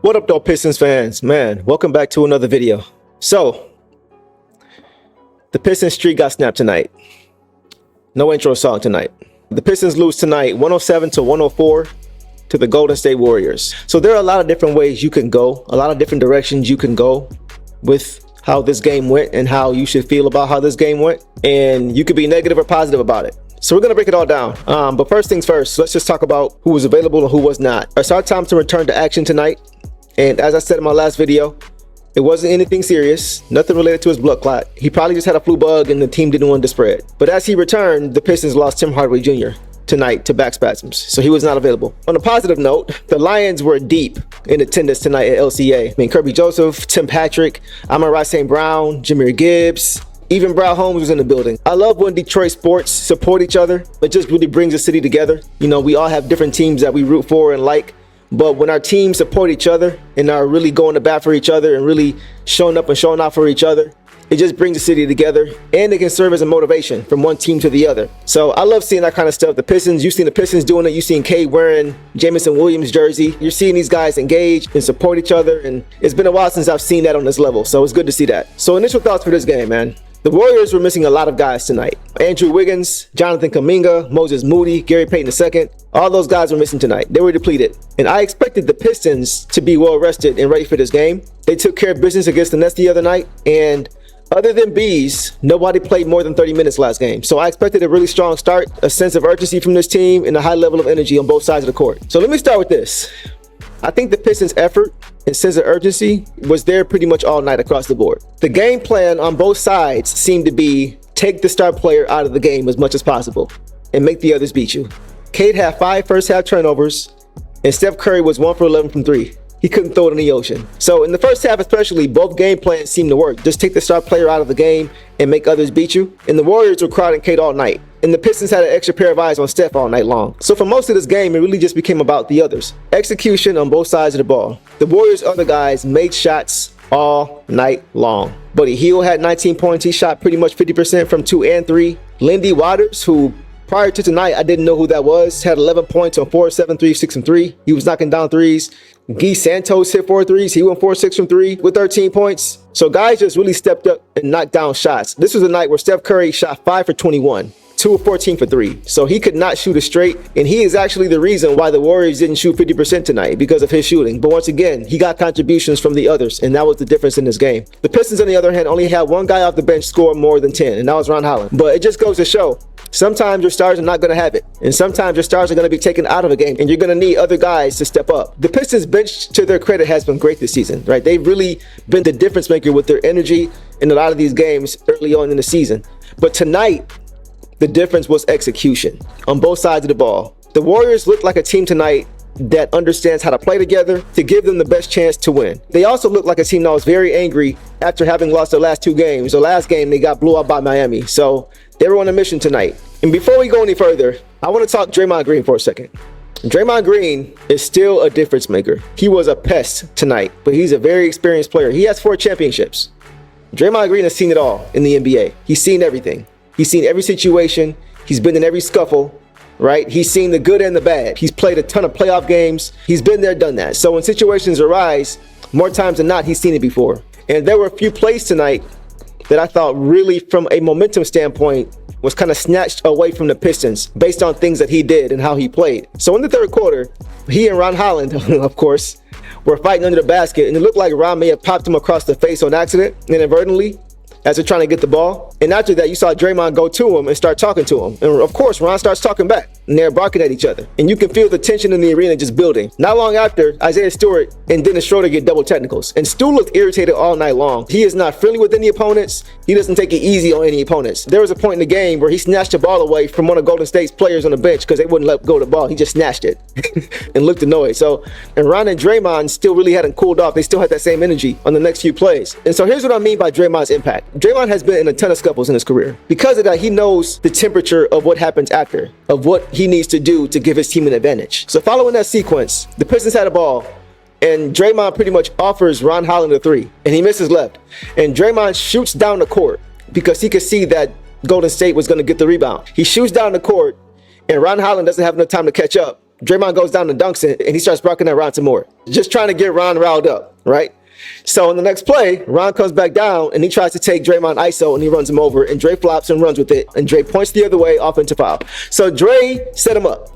What up though, Pistons fans? Man, welcome back to another video. So, the Pistons streak got snapped tonight. No intro song tonight. The Pistons lose tonight 107-104 to the Golden State Warriors. So there are a lot of different ways you can go, a lot of different directions you can go with how this game went and how you should feel about how this game went. And you could be negative or positive about it. So we're going to break it all down. But first things first, let's just talk about who was available and who was not. Thompson returned to action tonight. And as I said in my last video, it wasn't anything serious, nothing related to his blood clot. He probably just had a flu bug and the team didn't want to spread. But as he returned, the Pistons lost Tim Hardaway Jr. tonight to back spasms, so he was not available. On a positive note, the Lions were deep in attendance tonight at LCA. I mean, Kirby Joseph, Tim Patrick, Amon-Ra St. Brown, Jameer Gibbs, even Brad Holmes was in the building. I love when Detroit sports support each other. It just really brings the city together. You know, we all have different teams that we root for and like. But when our teams support each other and are really going to bat for each other and really showing up and showing out for each other, it just brings the city together, and it can serve as a motivation from one team to the other. So I love seeing that kind of stuff. The Pistons, you've seen the Pistons doing it. You've seen Klay wearing Jamison Williams jersey. You're seeing these guys engage and support each other. And it's been a while since I've seen that on this level. So it's good to see that. So initial thoughts for this game, man. The Warriors were missing a lot of guys tonight. Andrew Wiggins, Jonathan Kuminga, Moses Moody, Gary Payton II. All those guys were missing tonight. They were depleted. And I expected the Pistons to be well rested and ready for this game. They took care of business against the Nets the other night. And other than Bees, nobody played more than 30 minutes last game. So I expected a really strong start, a sense of urgency from this team, and a high level of energy on both sides of the court. So let me start with this. I think the Pistons' effort and sense of urgency was there pretty much all night across the board. The game plan on both sides seemed to be take the star player out of the game as much as possible and make the others beat you. Cade had 5 first half turnovers, and Steph Curry was 1 for 11 from 3. He couldn't throw it in the ocean. So in the first half especially, both game plans seemed to work. Just take the star player out of the game and make others beat you. And the Warriors were crowding Cade all night. And the Pistons had an extra pair of eyes on Steph all night long. So for most of this game, it really just became about the others. Execution on both sides of the ball. The Warriors' other guys made shots all night long. Buddy Hield had 19 points. He shot pretty much 50% from 2 and 3. Lindy Waters, who prior to tonight, I didn't know who that was, had 11 points on 4-7, 3-6 and 3. He was knocking down threes. Guy Santos hit 4 threes. He went 4-6 from 3 with 13 points. So guys just really stepped up and knocked down shots. This was a night where Steph Curry shot 5 for 21. 2 of 14 for 3. So he could not shoot it straight. And he is actually the reason why the Warriors didn't shoot 50% tonight, because of his shooting. But once again, he got contributions from the others, and that was the difference in this game. The Pistons, on the other hand, only had one guy off the bench score more than 10, and that was Ron Holland. But it just goes to show, sometimes your stars are not going to have it. And sometimes your stars are going to be taken out of a game, and you're going to need other guys to step up. The Pistons bench, to their credit, has been great this season, right? They've really been the difference maker with their energy in a lot of these games early on in the season. But tonight, the difference was execution on both sides of the ball. The Warriors looked like a team tonight that understands how to play together to give them the best chance to win. They also looked like a team that was very angry after having lost their last 2 games. The last game, they got blew out by Miami. So they were on a mission tonight. And before we go any further, I want to talk Draymond Green for a second. Draymond Green is still a difference maker. He was a pest tonight, but he's a very experienced player. He has 4 championships. Draymond Green has seen it all in the NBA. He's seen everything. He's seen every situation. He's been in every scuffle, right? He's seen the good and the bad. He's played a ton of playoff games. He's been there, done that. So when situations arise, more times than not, he's seen it before. And there were a few plays tonight that I thought really, from a momentum standpoint, was kind of snatched away from the Pistons based on things that he did and how he played. So in the third quarter, he and Ron Holland, of course, were fighting under the basket. And it looked like Ron may have popped him across the face on accident, inadvertently, as they're trying to get the ball. And after that, you saw Draymond go to him and start talking to him. And of course, Ron starts talking back, and they're barking at each other. And you can feel the tension in the arena just building. Not long after, Isaiah Stewart and Dennis Schroeder get double technicals. And Stu looked irritated all night long. He is not friendly with any opponents. He doesn't take it easy on any opponents. There was a point in the game where he snatched the ball away from one of Golden State's players on the bench because they wouldn't let go of the ball. He just snatched it and looked annoyed. So, and Ron and Draymond still really hadn't cooled off. They still had that same energy on the next few plays. And so here's what I mean by Draymond's impact. Draymond has been in a ton of scuffles in his career. Because of that, he knows the temperature of what happens after, of what he needs to do to give his team an advantage. So following that sequence, the Pistons had a ball, and Draymond pretty much offers Ron Holland a 3, and he misses left. And Draymond shoots down the court because he could see that Golden State was going to get the rebound. He shoots down the court, and Ron Holland doesn't have enough time to catch up. Draymond goes down and dunks it, and he starts rocking that Ron some more. Just trying to get Ron riled up, right? So in the next play, Ron comes back down, and he tries to take Draymond ISO, and he runs him over, and Dre flops and runs with it, and Dre points the other way, offensive foul. So Dre set him up.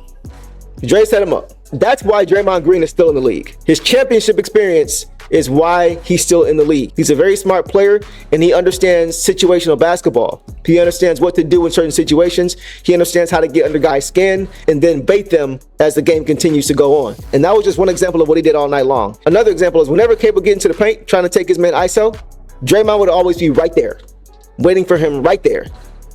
Dre set him up. That's why Draymond Green is still in the league. His championship experience is why he's still in the league. He's a very smart player, and he understands situational basketball. He understands what to do in certain situations. He understands how to get under guys' skin and then bait them as the game continues to go on. And that was just one example of what he did all night long. Another example is whenever K would get into the paint trying to take his man ISO, Draymond would always be right there, waiting for him right there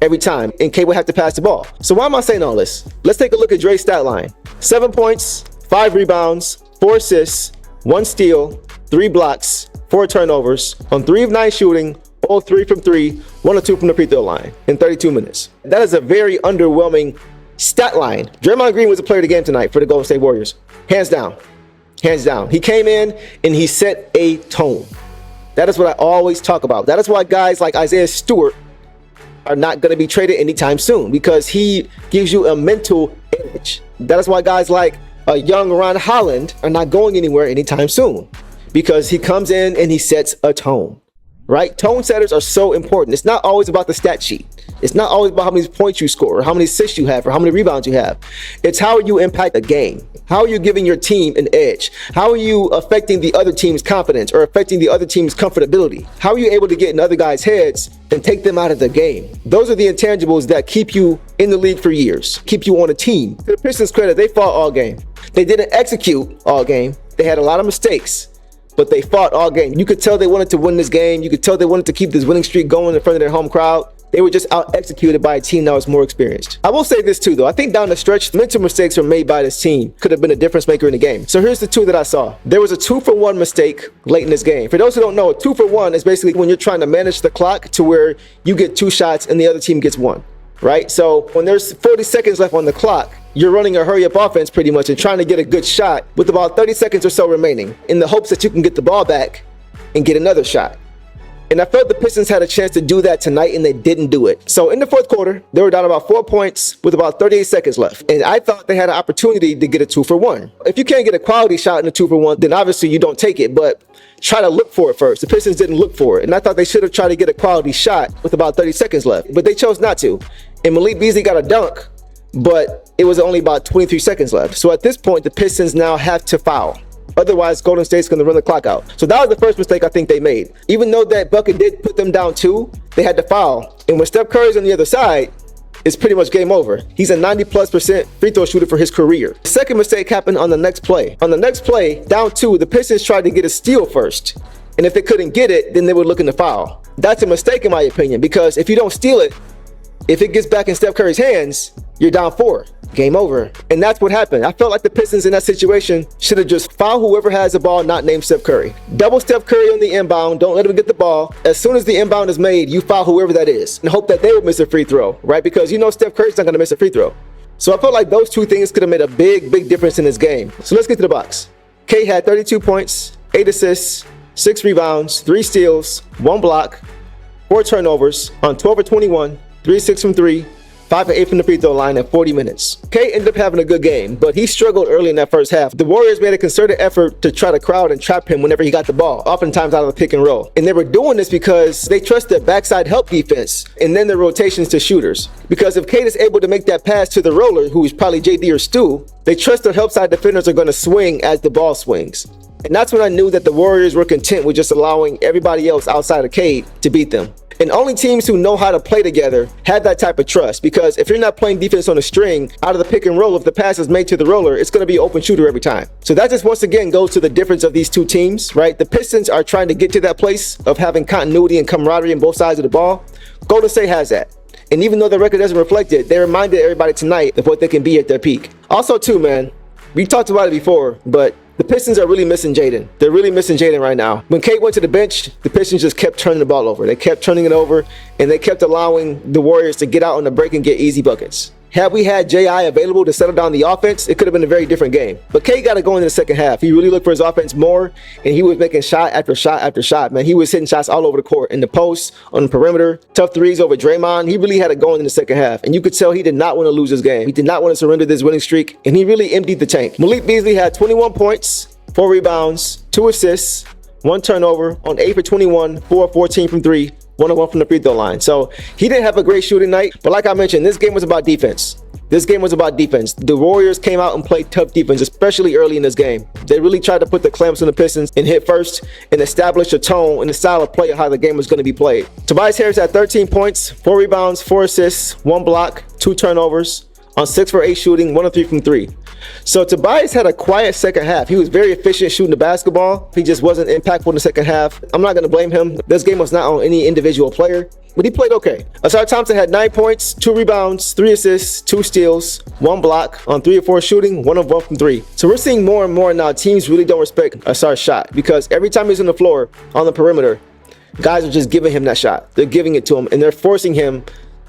every time, and K would have to pass the ball. So why am I saying all this? Let's take a look at Dre's stat line. 7 points, 5 rebounds, 4 assists, 1 steal, 3 blocks, 4 turnovers, on 3 of 9 shooting, all 3 from 3, 1 or 2 from the free throw line in 32 minutes. That is a very underwhelming stat line. Draymond Green was a player of the game tonight for the Golden State Warriors. Hands down. Hands down. He came in and he set a tone. That is what I always talk about. That is why guys like Isaiah Stewart are not going to be traded anytime soon, because he gives you a mental edge. That is why guys like a young Ron Holland are not going anywhere anytime soon, because he comes in and he sets a tone, right? Tone setters are so important. It's not always about the stat sheet. It's not always about how many points you score, or how many assists you have, or how many rebounds you have. It's how you impact the game. How are you giving your team an edge? How are you affecting the other team's confidence or affecting the other team's comfortability? How are you able to get in other guys' heads and take them out of the game? Those are the intangibles that keep you in the league for years, keep you on a team. To the Pistons' credit, they fought all game. They didn't execute all game. They had a lot of mistakes, but they fought all game. You could tell they wanted to win this game. You could tell they wanted to keep this winning streak going in front of their home crowd. They were just out-executed by a team that was more experienced. I will say this too, though. I think down the stretch, mental mistakes were made by this team. Could have been a difference maker in the game. So here's the 2 that I saw. There was a 2-for-1 mistake late in this game. For those who don't know, a 2-for-1 is basically when you're trying to manage the clock to where you get 2 shots and the other team gets 1, right? So when there's 40 seconds left on the clock, you're running a hurry-up offense pretty much and trying to get a good shot with about 30 seconds or so remaining in the hopes that you can get the ball back and get another shot. And I felt the Pistons had a chance to do that tonight, and they didn't do it. So in the fourth quarter, they were down about 4 points with about 38 seconds left. And I thought they had an opportunity to get a 2-for-1. If you can't get a quality shot in a 2-for-1, then obviously you don't take it, but try to look for it first. The Pistons didn't look for it. And I thought they should have tried to get a quality shot with about 30 seconds left, but they chose not to. And Malik Beasley got a dunk, but it was only about 23 seconds left. So at this point, the Pistons now have to foul. Otherwise, Golden State's going to run the clock out. So that was the first mistake I think they made. Even though that bucket did put them down 2, they had to foul. And when Steph Curry's on the other side, it's pretty much game over. He's a 90+% free throw shooter for his career. The second mistake happened on the next play. On the next play, down 2, the Pistons tried to get a steal first. And if they couldn't get it, then they were looking to foul. That's a mistake in my opinion, because if you don't steal it, if it gets back in Steph Curry's hands, you're down 4. Game over. And that's what happened. I felt like the Pistons in that situation should have just fouled whoever has the ball, not named Steph Curry. Double Steph Curry on the inbound. Don't let him get the ball. As soon as the inbound is made, you foul whoever that is and hope that they will miss a free throw, right? Because you know Steph Curry's not going to miss a free throw. So I felt like those 2 things could have made a big difference in this game. So let's get to the box. K had 32 points, 8 assists, 6 rebounds, 3 steals, 1 block, 4 turnovers on 12 of 21, 3 6 from 3, 5 of 8 from the free throw line in 40 minutes. K ended up having a good game, but he struggled early in that first half. The Warriors made a concerted effort to try to crowd and trap him whenever he got the ball, oftentimes out of the pick and roll. And they were doing this because they trust their backside help defense and then their rotations to shooters. Because if Kate is able to make that pass to the roller, who is probably JD or Stu, they trust their help side defenders are going to swing as the ball swings. And that's when I knew that the Warriors were content with just allowing everybody else outside of Cade to beat them. And only teams who know how to play together have that type of trust, because if you're not playing defense on a string, out of the pick and roll, if the pass is made to the roller, it's going to be open shooter every time. So that just once again goes to the difference of these 2 teams, right? The Pistons are trying to get to that place of having continuity and camaraderie on both sides of the ball. Golden State has that. And even though the record doesn't reflect it, they reminded everybody tonight of what they can be at their peak. Also too, man, we talked about it before, but the Pistons are really missing Jaden. They're really missing Jaden right now. When Kate went to the bench, the Pistons just kept turning the ball over. They kept turning it over, and they kept allowing the Warriors to get out on the break and get easy buckets. Had we had J.I. available to settle down the offense, it could have been a very different game. But K got to go into the second half. He really looked for his offense more, and he was making shot after shot after shot, man. He was hitting shots all over the court, in the post, on the perimeter, tough threes over Draymond. He really had it going in the second half, and you could tell he did not want to lose this game. He did not want to surrender this winning streak, and he really emptied the tank. Malik Beasley had 21 points, 4 rebounds, 2 assists, 1 turnover on 8 for 21, 4 of 14 from 3, 1 of 1 from the free throw line. So he didn't have a great shooting night, but like I mentioned, this game was about defense. This game was about defense. The Warriors came out and played tough defense, especially early in this game. They really tried to put the clamps on the Pistons and hit first and establish a tone and the style of play of how the game was going to be played. Tobias Harris had 13 points, 4 rebounds, 4 assists, 1 block, 2 turnovers on 6 for 8 shooting, 1 of 3 from 3. So Tobias had a quiet second half. He was very efficient shooting the basketball. He just wasn't impactful in the second half. I'm not going to blame him. This game was not on any individual player, but he played okay. Asar Thompson had 9 points, 2 rebounds, 3 assists, 2 steals, 1 block on 3 of 4 shooting, 1 of 1 from 3. So we're seeing more and more now teams really don't respect Asar's shot, because every time he's on the floor on the perimeter, guys are just giving him that shot. They're giving it to him, and they're forcing him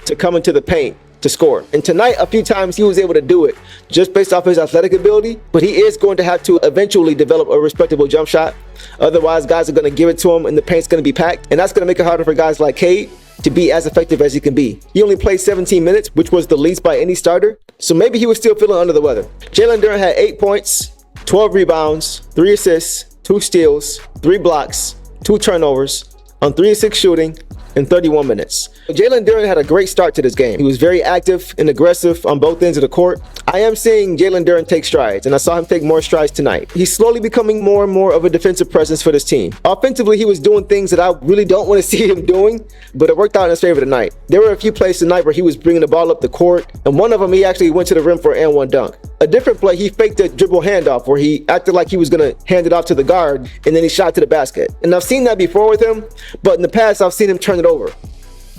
to come into the paint to score. And tonight, a few times he was able to do it just based off his athletic ability, but he is going to have to eventually develop a respectable jump shot. Otherwise, guys are going to give it to him and the paint's going to be packed, and that's going to make it harder for guys like Cade to be as effective as he can be. He only played 17 minutes, which was the least by any starter, so maybe he was still feeling under the weather. Jalen Duren had 8 points, 12 rebounds, 3 assists, 2 steals, 3 blocks, 2 turnovers on 3 of 6 shooting in 31 minutes. Jalen Duren had a great start to this game. He was very active and aggressive on both ends of the court. I am seeing Jalen Duren take strides, and I saw him take more strides tonight. He's slowly becoming more and more of a defensive presence for this team. Offensively, he was doing things that I really don't want to see him doing, but it worked out in his favor tonight. There were a few plays tonight where he was bringing the ball up the court, and one of them he actually went to the rim for an and 1 dunk. A different play, he faked a dribble handoff where he acted like he was going to hand it off to the guard, and then he shot to the basket. And I've seen that before with him, but in the past I've seen him turn it over.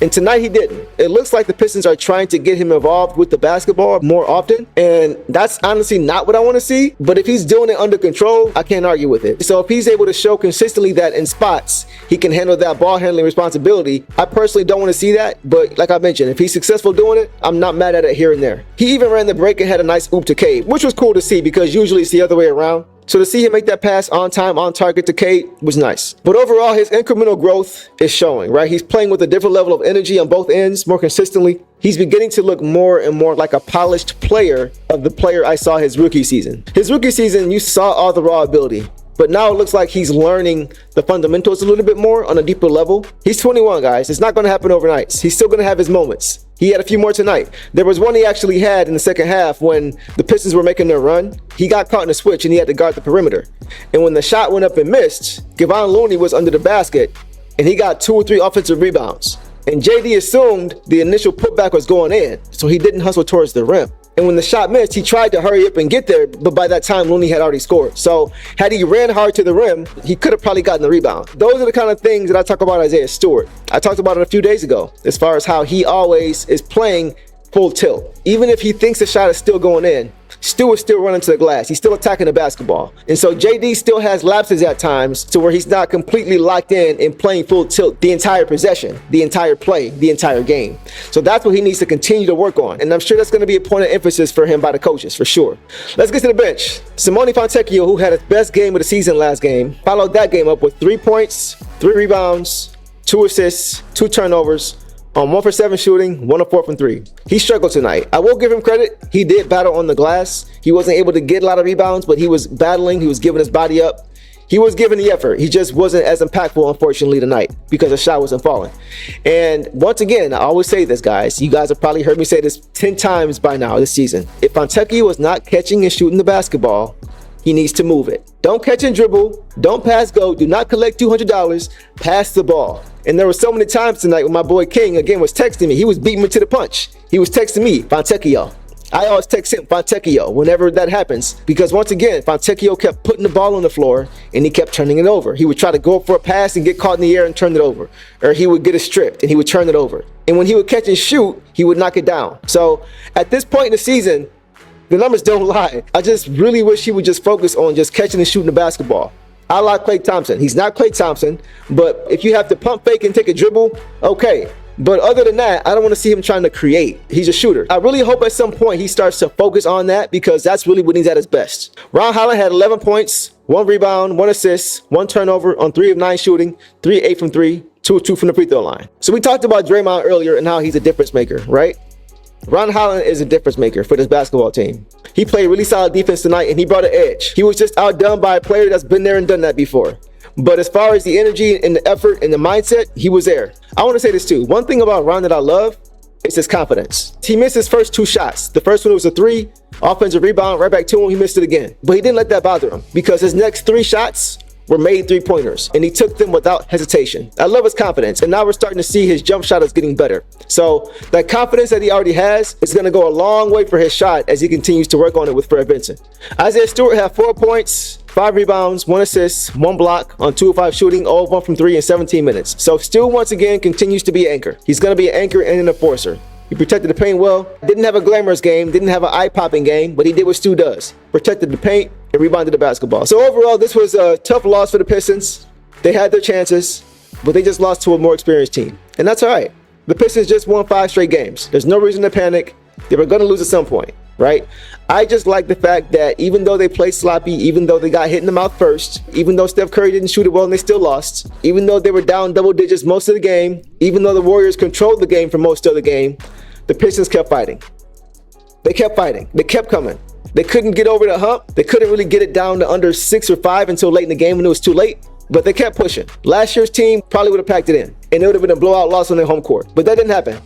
And tonight he didn't. It looks like the Pistons are trying to get him involved with the basketball more often, and that's honestly not what I want to see. But if he's doing it under control, I can't argue with it. So if he's able to show consistently that in spots he can handle that ball handling responsibility, I personally don't want to see that. But like I mentioned, if he's successful doing it, I'm not mad at it here and there. He even ran the break and had a nice oop to Cade, which was cool to see because usually it's the other way around. So to see him make that pass on time, on target to Cade was nice. But overall, his incremental growth is showing, right? He's playing with a different level of energy on both ends more consistently. He's beginning to look more and more like a polished player of the player I saw his rookie season. His rookie season, you saw all the raw ability. But now it looks like he's learning the fundamentals a little bit more on a deeper level. He's 21, guys. It's not going to happen overnight. He's still going to have his moments. He had a few more tonight. There was one he actually had in the second half when the Pistons were making their run. He got caught in a switch and he had to guard the perimeter. And when the shot went up and missed, Kevon Looney was under the basket and he got 2 or 3 offensive rebounds. And JD assumed the initial putback was going in, so he didn't hustle towards the rim. And when the shot missed, he tried to hurry up and get there, but by that time, Looney had already scored. So had he ran hard to the rim, he could have probably gotten the rebound. Those are the kind of things that I talk about Isaiah Stewart. I talked about it a few days ago, as far as how he always is playing full tilt. Even if he thinks the shot is still going in, Stu is still running to the glass. He's still attacking the basketball. And so JD still has lapses at times to where he's not completely locked in and playing full tilt the entire possession, the entire play, the entire game. So that's what he needs to continue to work on. And I'm sure that's going to be a point of emphasis for him by the coaches, for sure. Let's get to the bench. Simone Fontecchio, who had his best game of the season last game, followed that game up with 3 points, 3 rebounds, 2 assists, 2 turnovers, on 1 for 7 shooting, 1 of 4 from 3. He struggled tonight. I will give him credit. He did battle on the glass. He wasn't able to get a lot of rebounds, but he was battling. He was giving his body up. He was giving the effort. He just wasn't as impactful, unfortunately, tonight because the shot wasn't falling. And once again, I always say this, guys. You guys have probably heard me say this 10 times by now this season. If Fontecchio is not catching and shooting the basketball, he needs to move it. Don't catch and dribble. Don't pass go. Do not collect $200. Pass the ball. And there were so many times tonight when my boy King, again, was texting me. He was beating me to the punch. He was texting me, Fontecchio. I always text him, Fontecchio, whenever that happens. Because once again, Fontecchio kept putting the ball on the floor and he kept turning it over. He would try to go for a pass and get caught in the air and turn it over. Or he would get it stripped and he would turn it over. And when he would catch and shoot, he would knock it down. So at this point in the season, the numbers don't lie. I just really wish he would just focus on just catching and shooting the basketball. I like Klay Thompson. He's not Klay Thompson, but if you have to pump fake and take a dribble, okay. But other than that, I don't want to see him trying to create. He's a shooter. I really hope at some point he starts to focus on that, because that's really when he's at his best. Ron Holland had 11 points, 1 rebound, 1 assist, 1 turnover on 3 of 9 shooting, 3 8 from 3, 2 of 2 from the free throw line. So we talked about Draymond earlier and how he's a difference maker, right? Ron Holland is a difference maker for this basketball team. He played really solid defense tonight, and he brought an edge. He was just outdone by a player that's been there and done that before. But as far as the energy and the effort and the mindset, he was there. I want to say this too. One thing about Ron that I love is his confidence. He missed his first 2 shots. The first one was a 3, offensive rebound, right back to him. He missed it again. But he didn't let that bother him, because his next 3 shots were made 3-pointers, and he took them without hesitation. I love his confidence, and now we're starting to see his jump shot is getting better. So that confidence that he already has is going to go a long way for his shot as he continues to work on it with Fred Vincent. Isaiah Stewart had 4 points, 5 rebounds, 1 assist, 1 block on 2 of 5 shooting, 0 of 1 from 3 in 17 minutes. So Stu once again continues to be an anchor. He's going to be an anchor and an enforcer. He protected the paint well. Didn't have a glamorous game, didn't have an eye-popping game, but he did what Stu does. Protected the paint and rebounded the basketball. So overall, this was a tough loss for the Pistons. They had their chances, but they just lost to a more experienced team. And that's all right. The Pistons just won 5 straight games. There's no reason to panic. They were going to lose at some point, right? I just like the fact that even though they played sloppy, even though they got hit in the mouth first, even though Steph Curry didn't shoot it well and they still lost, even though they were down double digits most of the game, even though the Warriors controlled the game for most of the game, the Pistons kept fighting. They kept fighting. They kept coming. They couldn't get over the hump. They couldn't really get it down to under 6 or 5 until late in the game when it was too late. But they kept pushing. Last year's team probably would have packed it in, and it would have been a blowout loss on their home court. But that didn't happen.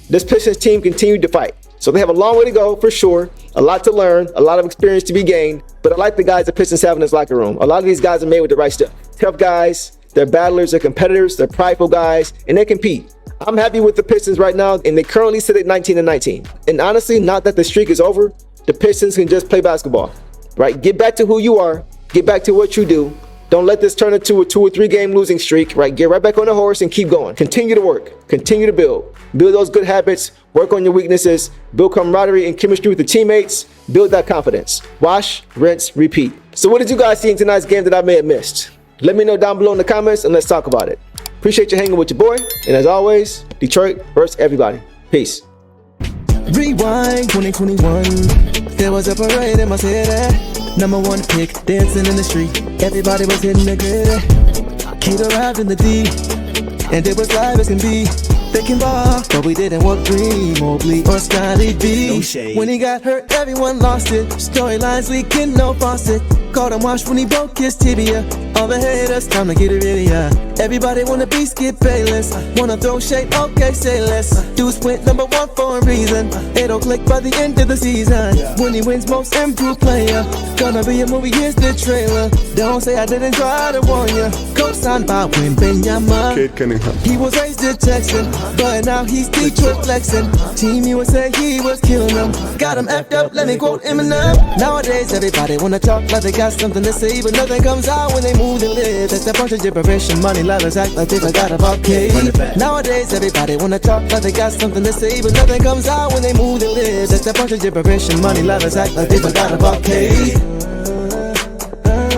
This Pistons team continued to fight. So they have a long way to go for sure. A lot to learn, a lot of experience to be gained. But I like the guys the Pistons have in this locker room. A lot of these guys are made with the right stuff. Tough guys, they're battlers, they're competitors, they're prideful guys, and they compete. I'm happy with the Pistons right now, and they currently sit at 19-19. And honestly, not that the streak is over, the Pistons can just play basketball, right? Get back to who you are, get back to what you do. Don't let this turn into a 2 or 3 game losing streak, right? Get right back on the horse and keep going. Continue to work, continue to build those good habits, work on your weaknesses, build camaraderie and chemistry with the teammates, build that confidence. Wash, rinse, repeat. So what did you guys see in tonight's game that I may have missed? Let me know down below in the comments, and let's talk about it. Appreciate you hanging with your boy, and as always, Detroit versus everybody. Peace. Rewind 2021. There was a parade in my city. #1 pick, dancing in the street. Everybody was hitting the grid. Kid arrived in the D, and it was live as can be. They can ball, but we didn't want Green, Mobley, or Scotty B. No shade. When he got hurt, everyone lost it. Storylines leaking, no faucet. Caught him washed when he broke his tibia. All the haters, time to get it really, Everybody wanna be Skip Bayless. Wanna throw shade, okay, say less. Dudes went #1 for a reason. It'll click by the end of the season. When he wins most improved player. Gonna be a movie, here's the trailer. Don't say I didn't try to warn ya. Co-signed by Wembanyama. Kid Cunningham. He was raised a Texan, but now he's Detroit flexing. Team USA, he was killing them. Got him effed up, let me quote Eminem. Nowadays, everybody wanna talk like they got something to say, but nothing comes out when they move their lips. That's a bunch of gibberish and money lovers act like they forgot about K. Nowadays, everybody wanna talk like they got something to say, but nothing comes out when they move their lips. That's a bunch of gibberish and money lovers act like they forgot about K.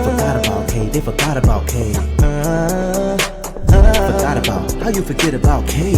Forgot about K. They forgot about K. Forgot about how you forget about K.